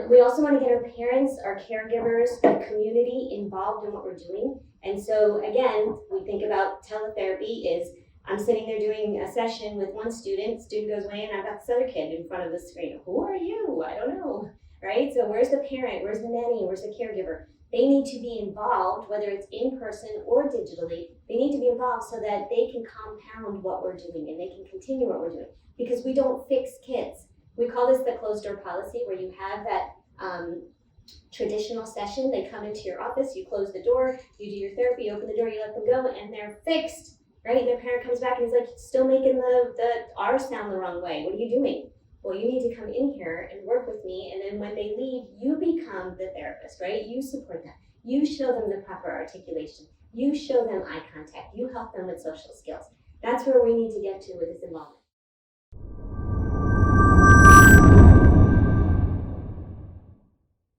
We also want to get our parents, our caregivers, the community involved in what we're doing. And so again, we think about teletherapy is I'm sitting there doing a session with one student goes away and I've got this other kid in front of the screen. Who are you? I don't know, right? So where's the parent? Where's the nanny? Where's the caregiver? They need to be involved, whether it's in person or digitally. They need to be involved so that they can compound what we're doing and they can continue what we're doing, because we don't fix kids. We call this the closed door policy, where you have that traditional session. They come into your office, you close the door, you do your therapy, you open the door, you let them go, and they're fixed, right? Their parent comes back and he's like, still making the R sound the wrong way. What are you doing? Well, you need to come in here and work with me, and then when they leave, you become the therapist, right? You support them. You show them the proper articulation. You show them eye contact. You help them with social skills. That's where we need to get to with this involvement.